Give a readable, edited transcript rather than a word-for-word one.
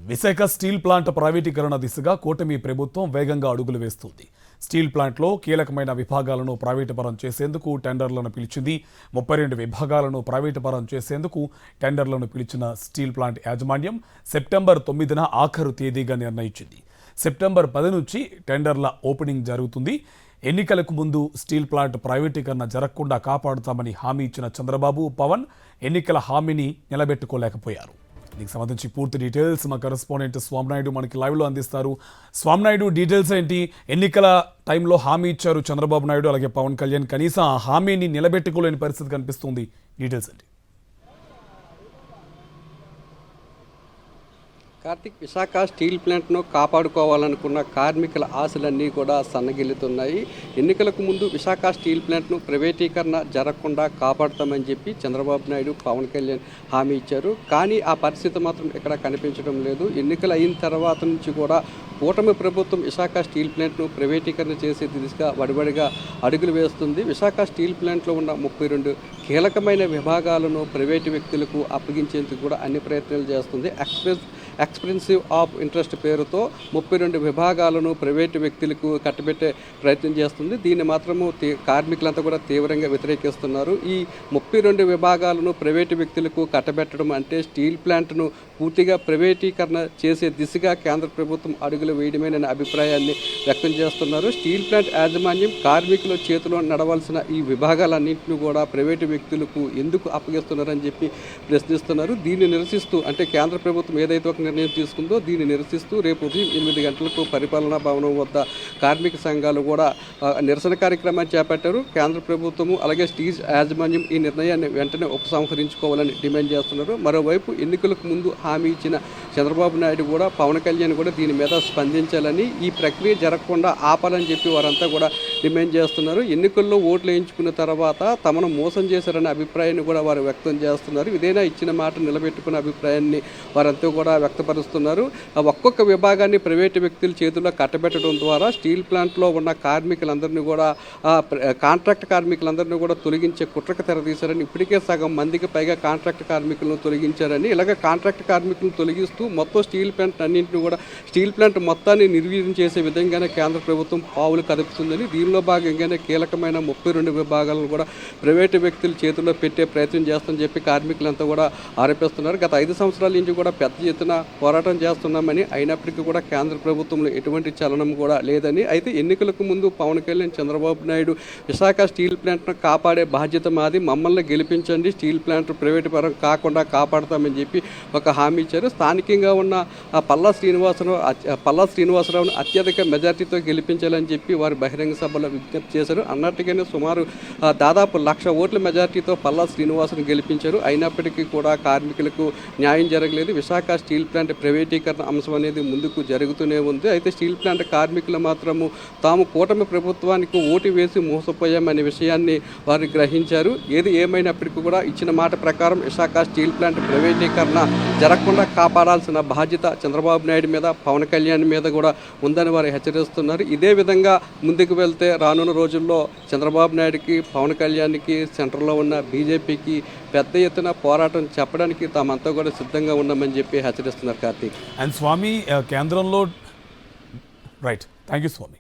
Visakha steel plant ప్రైవేటీకరణ దిశగా కూటమి ప్రభుత్వం వేగంగా అడుగులు వేస్తుంది. స్టీల్ ప్లాంట్లో కీలకమైన విభాగాలను ప్రైవేటుపరం చేసేందుకు టెండర్లను పిలిచింది. 32 విభాగాలను ప్రైవేటుపరం చేసేందుకు టెండర్లను పిలిచిన స్టీల్ ప్లాంట్ యాజమాన్యం సెప్టెంబర్ 9న ఆఖరు తేదీగా నిర్ణయించింది. సెప్టెంబర్ 10 నుంచి టెండర్ల ఓపెనింగ్ జరుగుతుంది. ఎన్నికలకు ముందు స్టీల్ ప్లాంట్ ప్రైవేటీకరణ జరగకుండా కాపాడుతామని హామీ ఇచ్చిన చంద్రబాబు, పవన్ ఎన్నికల హామీని నిలబెట్టుకోలేకపోయారు. దీనికి సంబంధించి పూర్తి డీటెయిల్స్ మా కరెస్పాండెంట్ స్వామినాయుడు మనకి లైవ్లో అందిస్తారు. స్వామినాయుడు, డీటెయిల్స్ ఏంటి? ఎన్నికల టైంలో హామీ ఇచ్చారు చంద్రబాబు నాయుడు అలాగే పవన్ కళ్యాణ్, కనీసం ఆ హామీని నిలబెట్టుకోలేని పరిస్థితి కనిపిస్తుంది. డీటెయిల్స్ ఏంటి? కార్తిక్, విశాఖ స్టీల్ ప్లాంట్ను కాపాడుకోవాలనుకున్న కార్మికుల ఆశలన్నీ కూడా సన్నగిల్లుతున్నాయి. ఎన్నికలకు ముందు విశాఖ స్టీల్ ప్లాంట్ను ప్రైవేటీకరణ జరగకుండా కాపాడుతామని చెప్పి చంద్రబాబు నాయుడు, పవన్ కళ్యాణ్ హామీ ఇచ్చారు. కానీ ఆ పరిస్థితి మాత్రం ఇక్కడ కనిపించడం లేదు. ఎన్నికలు అయిన తర్వాత నుంచి కూడా కూటమి ప్రభుత్వం విశాఖ స్టీల్ ప్లాంట్ను ప్రైవేటీకరణ చేసే దిశగా వడివడిగా అడుగులు వేస్తుంది. విశాఖ స్టీల్ ప్లాంట్లో ఉన్న 32 కీలకమైన విభాగాలను ప్రైవేటు వ్యక్తులకు అప్పగించేందుకు కూడా అన్ని ప్రయత్నాలు చేస్తుంది. ఎక్స్పెన్సివ్ ఆఫ్ ఇంట్రెస్ట్ పేరుతో 32 విభాగాలను ప్రైవేటు వ్యక్తులకు కట్టబెట్టే ప్రయత్నం చేస్తుంది. దీన్ని మాత్రము కార్మికులంతా కూడా తీవ్రంగా వ్యతిరేకిస్తున్నారు. ఈ 32 విభాగాలను ప్రైవేటు వ్యక్తులకు కట్టబెట్టడం అంటే స్టీల్ ప్లాంట్ను పూర్తిగా ప్రైవేటీకరణ చేసే దిశగా కేంద్ర ప్రభుత్వం అడుగులు వేయడమేననే అభిప్రాయాన్ని వ్యక్తం చేస్తున్నారు. స్టీల్ ప్లాంట్ యాజమాన్యం కార్మికుల చేతిలో నడవాల్సిన ఈ విభాగాలన్నింటినీ కూడా ప్రైవేటు వ్యక్తులకు ఎందుకు అప్పగిస్తున్నారని చెప్పి ప్రశ్నిస్తున్నారు. దీన్ని నిరసిస్తూ, అంటే కేంద్ర ప్రభుత్వం ఏదైతే ఒక నిర్ణయం తీసుకుందో దీన్ని నిరసిస్తూ రేపు ఉదయం 8 గంటలకు పరిపాలనా భవనం వద్ద కార్మిక సంఘాలు కూడా నిరసన కార్యక్రమాన్ని చేపట్టారు. కేంద్ర ప్రభుత్వము అలాగే స్టీల్ యాజమాన్యం ఈ నిర్ణయాన్ని వెంటనే ఉపసంహరించుకోవాలని డిమాండ్ చేస్తున్నారు. మరోవైపు ఎన్నికలకు ముందు హామీ ఇచ్చిన చంద్రబాబు నాయుడు కూడా, పవన్ కళ్యాణ్ కూడా దీని మీద స్పందించాలని, ఈ ప్రక్రియ జరగకుండా ఆపాలని చెప్పి వారంతా కూడా డిమాండ్ చేస్తున్నారు. ఎన్నికల్లో ఓట్లు వేయించుకున్న తర్వాత తమను మోసం చేశారనే అభిప్రాయాన్ని కూడా వారు వ్యక్తం చేస్తున్నారు. ఇదేనా ఇచ్చిన మాట నిలబెట్టుకున్న అభిప్రాయాన్ని వారంతా కూడా వ్యక్తపరుస్తున్నారు. ఒక్కొక్క విభాగాన్ని ప్రైవేటు వ్యక్తుల చేతుల్లో కట్టబెట్టడం ద్వారా స్టీల్ ప్లాంట్లో ఉన్న కార్మికులందరినీ కూడా, కాంట్రాక్ట్ కార్మికులందరినీ కూడా తొలగించే కుట్రకు తెరదీశారని, ఇప్పటికే సగం మందికి పైగా కాంట్రాక్ట్ కార్మికులను తొలగించారని, ఇలాగ కాంట్రాక్ట్ కార్మికులను తొలగిస్తూ మొత్తం స్టీల్ ప్లాంట్ అన్నింటినీ కూడా, స్టీల్ ప్లాంట్ మొత్తాన్ని నిర్వీర్యం చేసే విధంగానే కేంద్ర ప్రభుత్వం పావులు కదుపుతుందని, దీనిలో భాగంగానే కీలకమైన 32 విభాగాలను కూడా ప్రైవేటు వ్యక్తుల చేతుల్లో పెట్టే ప్రయత్నం చేస్తామని చెప్పి కార్మికులంతా కూడా ఆరోపిస్తున్నారు. గత 5 సంవత్సరాల నుంచి కూడా పెద్ద ఎత్తున పోరాటం చేస్తున్నామని, అయినప్పటికీ కూడా కేంద్ర ప్రభుత్వంలో ఎటువంటి చలనం కూడా లేదని, అయితే ఎన్నికలకు ముందు పవన్ కళ్యాణ్, చంద్రబాబు నాయుడు విశాఖ స్టీల్ ప్లాంట్ను కాపాడే బాధ్యత మాది, మమ్మల్ని గెలిపించండి, స్టీల్ ప్లాంట్ ప్రైవేటు పరం కాకుండా కాపాడుతామని చెప్పి ఒక హామీ ఇచ్చారు. స్థానికంగా ఉన్న పల్లా శ్రీనివాసరావును అత్యధిక మెజార్టీతో గెలిపించాలని చెప్పి వారు బహిరంగ సభలో విజ్ఞప్తి చేశారు. అన్నట్టుగానే సుమారు దాదాపు 1,00,000 ఓట్ల మెజార్టీతో పల్లా శ్రీనివాసను గెలిపించారు. అయినప్పటికీ కూడా కార్మికులకు న్యాయం జరగలేదు. విశాఖ స్టీల్ ప్లాంట్ ప్రైవేటీకరణ అంశం అనేది ముందుకు జరుగుతూనే ఉంది. అయితే స్టీల్ ప్లాంట్ కార్మికులు మాత్రము తాము కూటమి ప్రభుత్వానికి ఓటు వేసి మోసపోయామనే విషయాన్ని వారు గ్రహించారు. ఏది ఏమైనప్పటికీ కూడా ఇచ్చిన మాట ప్రకారం విశాఖ స్టీల్ ప్లాంట్ ప్రైవేటీకరణ జరగకుండా కాపాడాల్సిన బాధ్యత చంద్రబాబు నాయుడు మీద, పవన్ కళ్యాణ్ మీద కూడా ఉందని వారు హెచ్చరిస్తున్నారు. ఇదే విధంగా ముందుకు వెళ్తే రానున్న రోజుల్లో చంద్రబాబు నాయుడుకి, పవన్ కళ్యాణ్కి, సెంట్రల్లో ఉన్న బీజేపీకి పెద్ద ఎత్తున పోరాటం చెప్పడానికి తామంతా కూడా సిద్ధంగా ఉన్నామని చెప్పి హెచ్చరిస్తున్నారు. కార్తీక్ అండ్ స్వామి, కేంద్రంలో రైట్. Thank you Swamy.